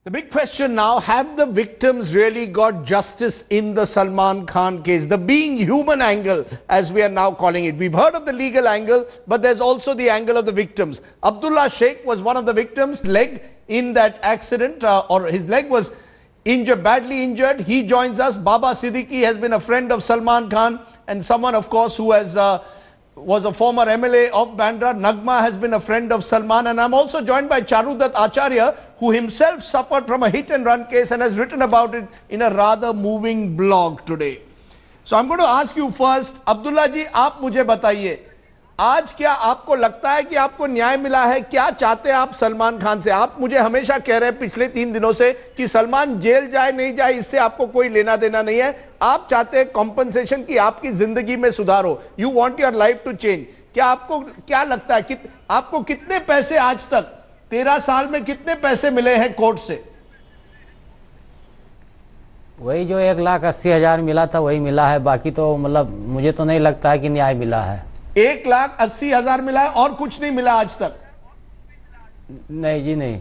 The big question now, have the victims really got justice in the Salman Khan case? The being human angle, as we are now calling it. We've heard of the legal angle, but there's also the angle of the victims. Abdullah Sheikh was one of the victims, leg in that accident, or his leg was injured, badly injured. He joins us. Baba Siddiqui has been a friend of Salman Khan and someone, of course, who has was a former MLA of Bandra. Nagma has been a friend of Salman, and I'm also joined by Charudat Acharya, who himself suffered from a hit-and-run case and has written about it in a rather moving blog today. So I'm going to ask you first, Abdullah ji, आप मुझे बताइए, आज क्या आपको लगता है कि आपको न्याय मिला है? क्या चाहते हैं आप सलमान खान से? आप मुझे हमेशा कह रहे हैं पिछले 3 दिनों से कि सलमान जेल जाए नहीं जाए इससे आपको कोई लेना देना नहीं है. आप चाहते हैं कॉम्पनसेशन की आपकी जिंदगी में सुधार हो. You want your life to change. क्या आपको क्या लगता है कि आपको कितने पैसे आज तक 13 साल में कितने पैसे मिले हैं कोर्ट से? वही जो 1,80,000 मिला था वही मिला है. बाकी तो मतलब मुझे तो नहीं लगता है कि न्याय मिला है. 1,80,000 मिला है और कुछ नहीं मिला आज तक? नहीं जी, नहीं.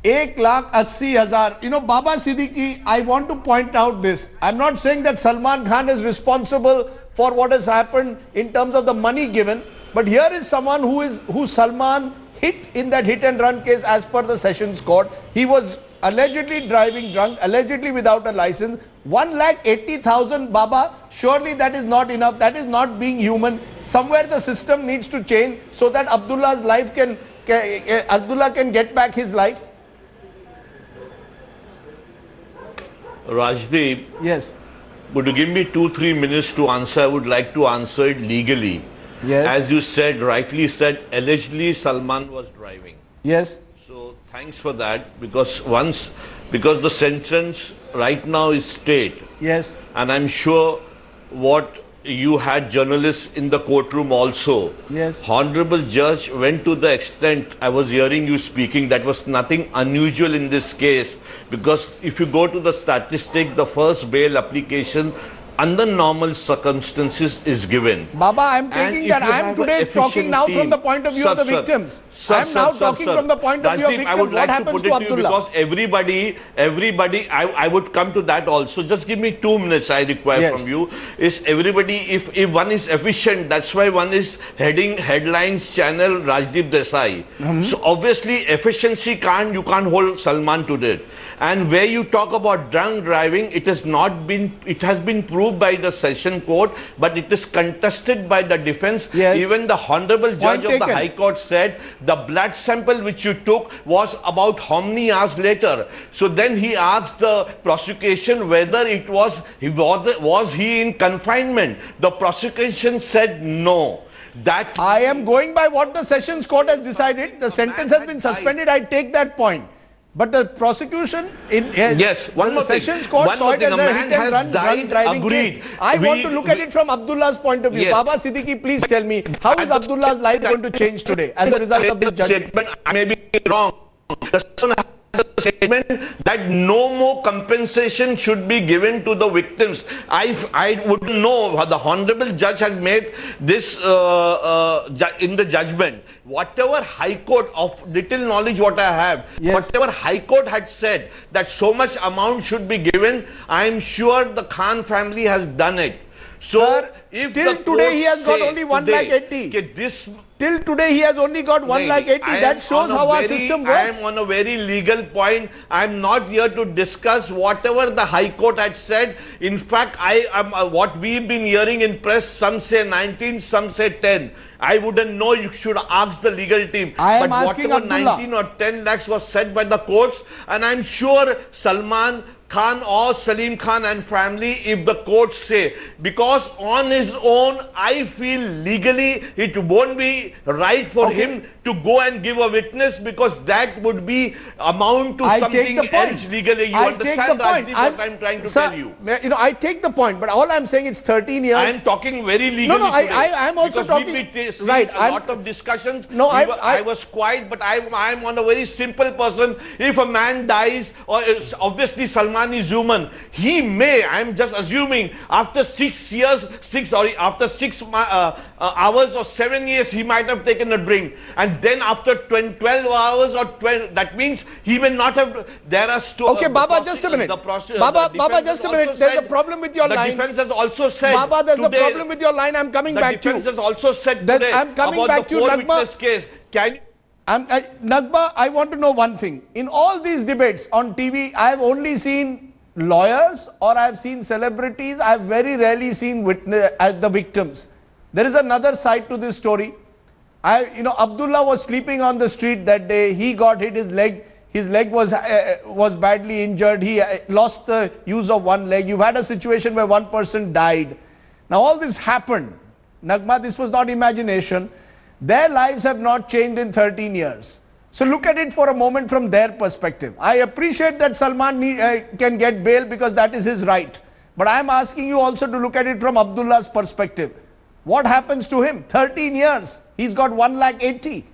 1,80,000. You know, Baba Siddiqui, I want to point out this. I'm not saying that Salman Khan is responsible for what has happened in terms of the money given, but here is someone who Salman hit in that hit and run case as per the Sessions Court. He was allegedly driving drunk, allegedly without a license. 1,80,000, Baba, surely that is not enough. That is not being human. Somewhere the system needs to change so that Abdullah's life Abdullah can get back his life. Rajdeep, yes. Would you give me 2-3 minutes to answer? I would like to answer it legally. Yes. As you said, rightly said, allegedly Salman was driving. Yes. So thanks for that, because the sentence right now is stayed. Yes. And I'm sure what you had journalists in the courtroom also. Yes. Honorable Judge went to the extent, I was hearing you speaking, that was nothing unusual in this case, because if you go to the statistic, the first bail application under normal circumstances is given. Baba, I'm taking that. I'm today talking now from the point of view of the victims. I'm now talking from the point of view of victims. I would like what happens to Abdullah? Because everybody, I would come to that also. Just give me 2 minutes I require from you. Is everybody, if one is efficient, that's why one is heading headlines channel Rajdeep Desai. So obviously efficiency you can't hold Salman to that. And where you talk about drunk driving, it has been proved by the Session Court, but it is contested by the defense. Yes. Even the Honorable Judge of the High Court said the blood sample which you took was about how many hours later. So then he asked the prosecution whether it was he in confinement. The prosecution said no. That I am going by what the Sessions Court has decided. The sentence has been suspended. I take that point. But the prosecution one more Sessions Court saw it as a hit and run driving case. I want to look at it from Abdullah's point of view. Baba Siddiqui, please tell me, how is Abdullah's life going to change today as a result of this judgment? I may be wrong. The statement that no more compensation should be given to the victims. I wouldn't know how the Honorable Judge has made this in the judgment. Whatever High Court, of little knowledge what I have, whatever High Court had said that so much amount should be given, I am sure the Khan family has done it. So, sir, if till today he has got only 1,80,000. Till today he has only got 1,80,000. That shows how our system works. I am on a very legal point. I am not here to discuss whatever the High Court had said. In fact, I am what we've been hearing in press. Some say 19, some say 10. I wouldn't know. You should ask the legal team. But whatever 19 or 10 lakhs was said by the courts, and I'm sure Salman Khan or Salim Khan and family, if the courts say, because on his own, I feel legally it won't be right for him to go and give a witness, because that would be amount to something else legally. You understand, Rajdeep, what I'm trying to tell you? You know, I take the point, but all I'm saying it's 13 years. I'm talking very legally. No, I'm also talking. Right. A lot of discussions. No, I was quiet, but I'm on a very simple person. If a man dies, or obviously Salman is human, he may, I'm just assuming, after 6 years, after 6 hours or 7 years he might have taken a drink, and then after 12 hours or 12, that means he may not have. There are okay, Baba, just a minute. Baba, just a minute. There's a problem with your line. The defense has also said. Baba, there's a problem with your line. I'm coming back to you. The defense has also said today I'm coming back to you, Nagma. Case. Can Nagma, I want to know one thing. In all these debates on TV, I have only seen lawyers or I have seen celebrities. I have very rarely seen the victims. There is another side to this story. Abdullah was sleeping on the street that day. He got hit his leg. His leg was badly injured. He lost the use of one leg. You've had a situation where one person died. Now all this happened. Nagma, this was not imagination. Their lives have not changed in 13 years. So look at it for a moment from their perspective. I appreciate that Salman can get bail because that is his right. But I am asking you also to look at it from Abdullah's perspective. What happens to him? 13 years. He's got 1,80,000.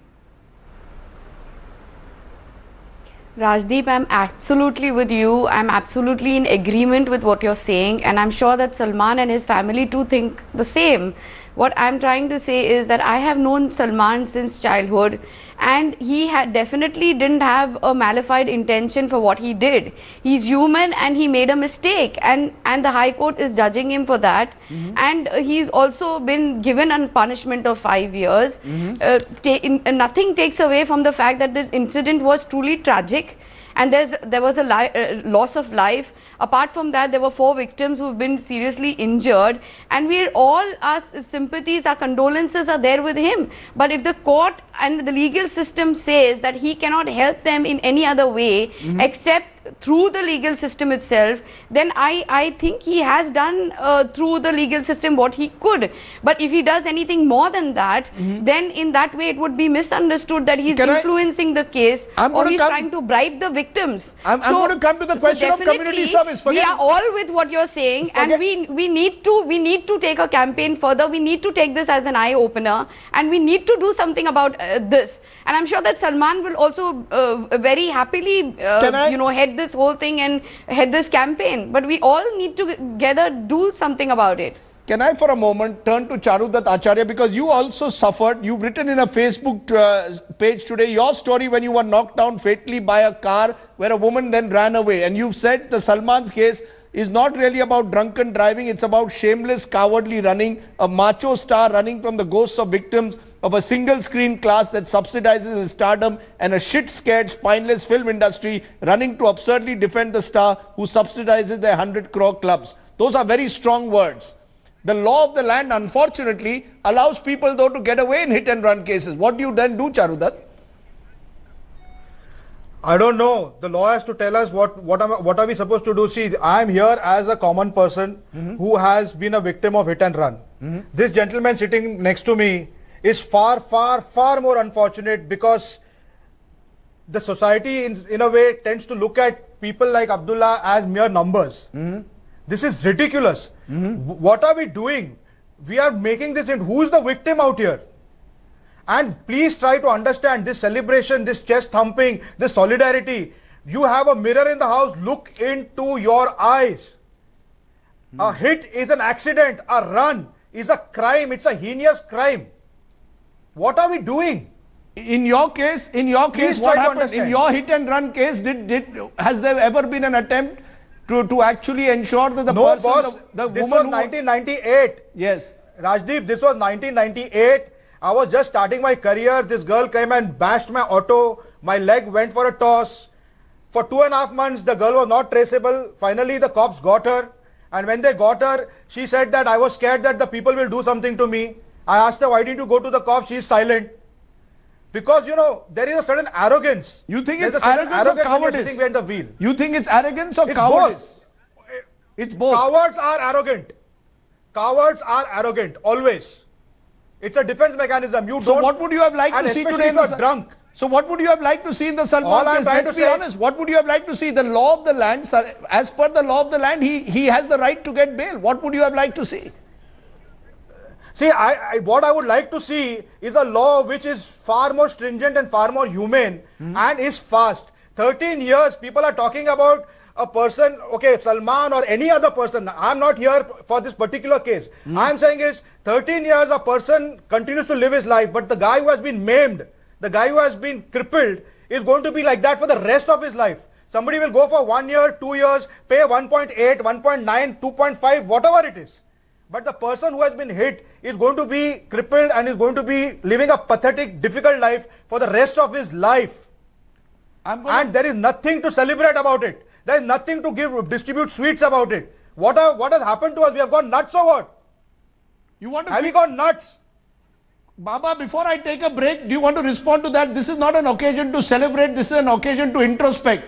Rajdeep, I'm absolutely with you. I'm absolutely in agreement with what you're saying, and I'm sure that Salman and his family too think the same. What I'm trying to say is that I have known Salman since childhood, and he definitely didn't have a malified intention for what he did. He's human and he made a mistake, and the High Court is judging him for that. And he's also been given a punishment of 5 years. Nothing takes away from the fact that this incident was truly tragic, and there was a loss of life. Apart from that, there were 4 victims who've been seriously injured, and our sympathies, our condolences are there with him. But if the court and the legal system says that he cannot help them in any other way except through the legal system itself, then I think he has done through the legal system what he could. But if he does anything more than that, then in that way it would be misunderstood that he's influencing the case, or he's trying to bribe the victims. I'm going to come to the question of community service. We are all with what you're saying, and we need to take a campaign further. We need to take this as an eye opener, and we need to do something about this. And I'm sure that Salman will also very happily head this whole thing and head this campaign. But we all need to together do something about it. Can I for a moment turn to Charudat Acharya, because you also suffered. You've written in a Facebook page today your story when you were knocked down fatally by a car where a woman then ran away, and you've said the Salman's case is not really about drunken driving, it's about shameless, cowardly running, a macho star running from the ghosts of victims of a single screen class that subsidizes his stardom, and a shit-scared, spineless film industry running to absurdly defend the star who subsidizes their 100 crore clubs. Those are very strong words. The law of the land, unfortunately, allows people though to get away in hit and run cases. What do you then do, Charudat? I don't know. The law has to tell us what are we supposed to do. See, I am here as a common person who has been a victim of hit and run. This gentleman sitting next to me is far, far, far more unfortunate, because the society in a way tends to look at people like Abdullah as mere numbers. This is ridiculous. What are we doing? We are making this in who is the victim out here? And please try to understand this celebration, this chest thumping, this solidarity. You have a mirror in the house, look into your eyes. A hit is an accident, a run is a crime, it's a heinous crime. What are we doing? In your case, what happened? In your hit and run case, has there ever been an attempt to actually ensure that the person, boss, the this woman was 1998. Yes. Rajdeep, this was 1998. I was just starting my career. This girl came and bashed my auto. My leg went for a toss. For 2.5 months, the girl was not traceable. Finally, the cops got her. And when they got her, she said that I was scared that the people will do something to me. I asked her, why didn't you go to the cops? She is silent. Because, there is a certain arrogance. You think it's arrogance or cowardice? Behind the wheel. You think it's arrogance or cowardice? It's both. Cowards are arrogant. Cowards are arrogant, always. It's a defense mechanism. So what would you have liked to see today in the drunk? So what would you have liked to see in the Salman case? Let's be honest. What would you have liked to see? The law of the land, sir, as per the law of the land, he has the right to get bail. What would you have liked to see? See, what I would like to see is a law which is far more stringent and far more humane and is fast. 13 years, people are talking about a person, okay, Salman or any other person, I'm not here for this particular case. I'm saying is 13 years a person continues to live his life, but the guy who has been maimed, the guy who has been crippled is going to be like that for the rest of his life. Somebody will go for 1 year, 2 years, pay 1.8, 1.9, 2.5, whatever it is. But the person who has been hit is going to be crippled and is going to be living a pathetic, difficult life for the rest of his life. And there is nothing to celebrate about it. There is nothing to distribute sweets about it. What has happened to us? We have gone nuts or what? Have we gone nuts? Baba, before I take a break, do you want to respond to that? This is not an occasion to celebrate. This is an occasion to introspect.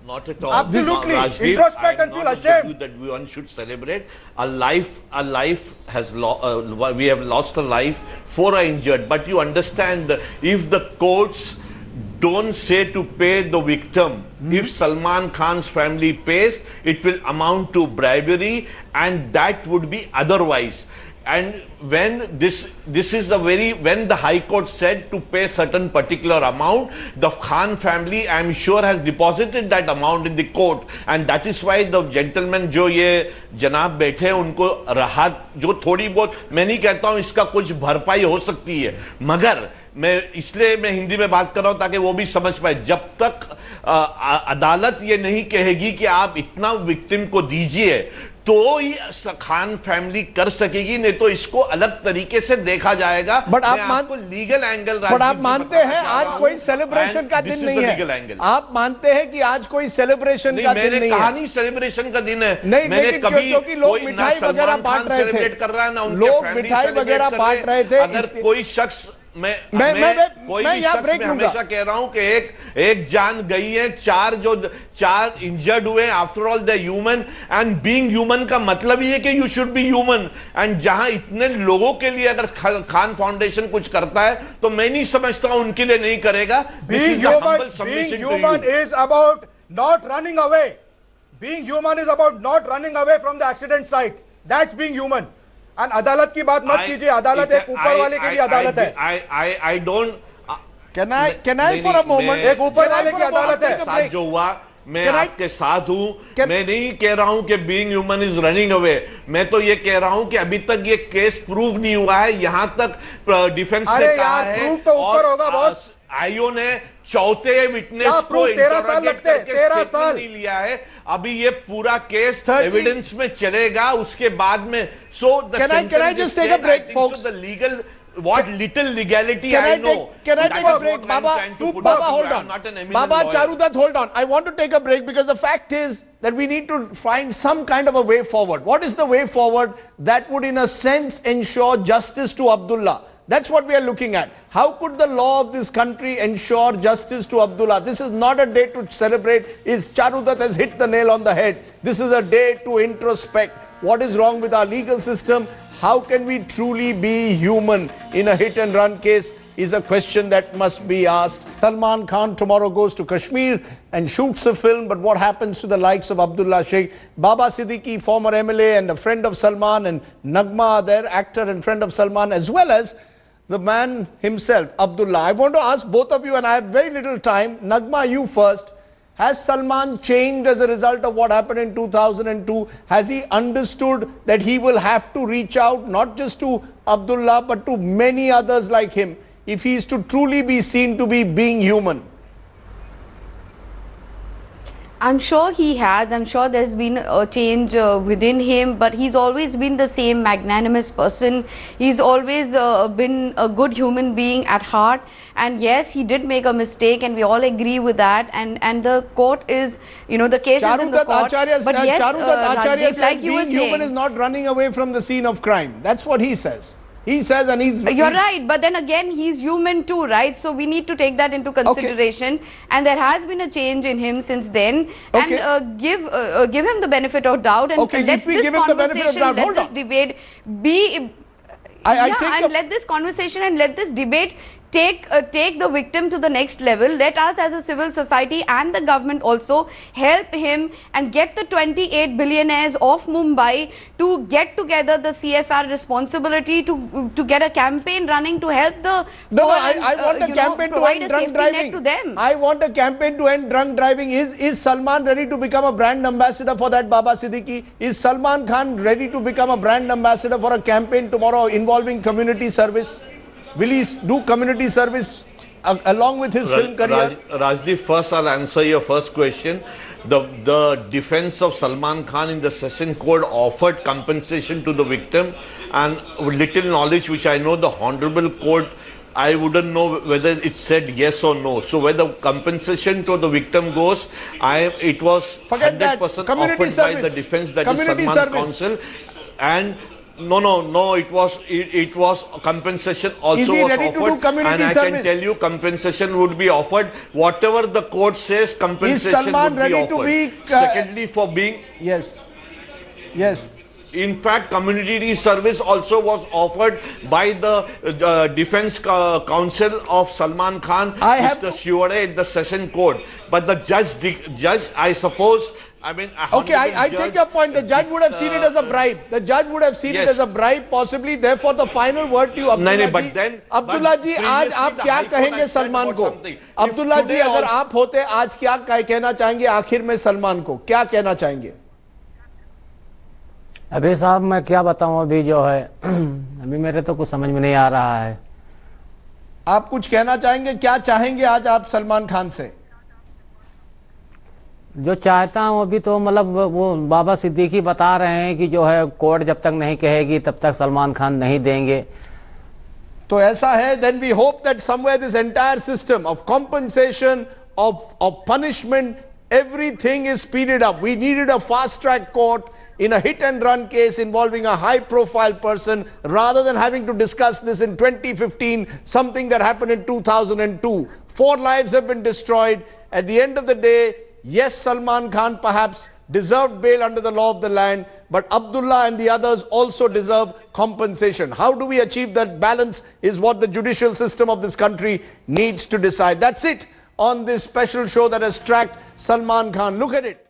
Not at all. Absolutely. Rajdeep, Introspect and feel ashamed. That one should celebrate. A life has we have lost a life, 4 are injured. But you understand, if the courts don't say to pay the victim, if Salman Khan's family pays, it will amount to bribery, and that would be otherwise. And when this is when the High Court said to pay certain particular amount, the Khan family, I am sure, has deposited that amount in the court, and that is why the gentleman जो ये जनाब बैठे उनको राहत जो थोड़ी बहुत, मैं नहीं कहता हूँ इसका कुछ भरपाई हो सकती है, मगर मैं हिंदी में बात कर रहा हूं ताकि वो भी समझ पाए, जब तक अदालत ये नहीं कहेगी कि आप इतना विक्टिम को दीजिए तो ही खान फैमिली कर सकेगी, नहीं तो इसको अलग तरीके से देखा जाएगा। बट आप लीगल एंगल, बट आप मानते हैं आज कोई सेलिब्रेशन का दिन नहीं है? आप मानते हैं कि आज कोई सेलिब्रेशन का दिन नहीं है? कहानी सेलिब्रेशन का दिन है नहीं, लेकिन क्योंकि लोग मिठाई वगैरह बांट रहे थे, कर रहा है ना लोग मिठाई वगैरह बांट रहे थे। अगर कोई शख्स मैं यहाँ ब्रेक लूंगा, हमेशा कह रहा हूं कि एक जान गई है, चार इंजर्ड हुए, after all they human, and being human का मतलब ये है कि you should be human. And जहां इतने लोगों के लिए अगर खान फाउंडेशन कुछ करता है तो मैं नहीं समझता उनके लिए नहीं करेगा। Being human is about not running away. Being human is about not running away from the accident site. That's being human. And अदालत की बात मत कीजिए, अदालत एक ऊपर वाले के लिए अदालत है। I don't. Can I for a moment? एक ऊपर वाले की अदालत है। साथ जो हुआ, मैं आपके साथ हूं। मैं नहीं कह रहा हूं कि being human is running away, मैं तो ये कह रहा हूं कि अभी तक ये केस प्रूव नहीं हुआ है। यहां तक डिफेंस ने कहा है, प्रूव तो ऊपर होगा बॉस। आईओ ने चौथे विटनेस को 13 साल लगते हैं, 13 साल नहीं लिया है। अभी ये पूरा केस एविडेंस में चलेगा, उसके बाद में can I just take a break, folks? The legal, what little legality can I know. Can I take a break? Baba, hold on. Baba Charudat, hold on. I want to take a break because the fact is that we need to find some kind of a way forward. What is the way forward that would in a sense ensure justice to Abdullah? That's what we are looking at. How could the law of this country ensure justice to Abdullah? This is not a day to celebrate. Charudat has hit the nail on the head. This is a day to introspect. What is wrong with our legal system? How can we truly be human in a hit and run case is a question that must be asked. Salman Khan tomorrow goes to Kashmir and shoots a film, but what happens to the likes of Abdullah Sheikh? Baba Siddiqui, former MLA and a friend of Salman, and Nagma, their actor and friend of Salman, as well as the man himself, Abdullah. I want to ask both of you, and I have very little time. Nagma, you first. Has Salman changed as a result of what happened in 2002? Has he understood that he will have to reach out not just to Abdullah but to many others like him if he is to truly be seen to be being human? I'm sure he has. I'm sure there's been a change within him, but he's always been the same magnanimous person. He's always been a good human being at heart. And yes, he did make a mistake, and we all agree with that. And the court is, the case is in the court. But yes, Charudat Acharya says like being human is not running away from the scene of crime. That's what he says. He says, and You're right, but then again, he's human too, right? So we need to take that into consideration. Okay. And there has been a change in him since then. Okay. And give him the benefit of doubt. And okay, if we give him the benefit of doubt, hold on. Debate be... let this conversation and let this debate take the victim to the next level. Let us as a civil society and the government also help him and get the 28 billionaires of Mumbai to get together the CSR responsibility to get a campaign running to help the I want a campaign to end drunk driving. I want a campaign to end drunk driving. Is Salman ready to become a brand ambassador for that, Baba Siddiqui? Is Salman Khan ready to become a brand ambassador for a campaign tomorrow involving community service? Will he do community service along with his film career? Rajdeep, first I'll answer your first question. The defense of Salman Khan in the session court offered compensation to the victim, and little knowledge which I know, the Honorable Court, I wouldn't know whether it said yes or no. So where the compensation to the victim goes, it was 100% offered by the defense, that is Salman Council, and no, it was compensation also. Is he ready to do community service? And I can tell you, compensation would be offered. Whatever the court says, compensation would be offered. Secondly, for being... Yes. In fact, community service also was offered by the defense counsel of Salman Khan, Mr. Succour, in the session court. But the judge, I suppose... Okay, I take your point. The judge would have seen it as a bribe. The judge would have seen it as a bribe, possibly. Therefore, the final word to you, Abdullah ji. Abdullah ji, आज आप क्या कहेंगे सलमान को? Abdullah ji, अगर आप होते, आज क्या कहना चाहेंगे आखिर में सलमान को? क्या कहना चाहेंगे? अभी साहब मैं क्या बताऊं, अभी जो है अभी मेरे तो कुछ समझ में नहीं आ रहा है। आप कुछ कहना चाहेंगे? क्या चाहेंगे आज आप सलमान खान से? जो चाहता हूँ अभी तो मतलब वो बाबा सिद्दीकी बता रहे हैं कि जो है कोर्ट जब तक नहीं कहेगी तब तक सलमान खान नहीं देंगे। तो ऐसा है, then we hope that somewhere this entire system of compensation, of punishment, everything is speeded up. We needed a fast track court in a hit and run case involving a high profile person, rather than having to discuss this in 2015, something that happened in 2002. 4 lives have been destroyed. At the end of the day, yes, Salman Khan perhaps deserved bail under the law of the land, but Abdullah and the others also deserve compensation. How do we achieve that balance is what the judicial system of this country needs to decide. That's it on this special show that has tracked Salman Khan. Look at it.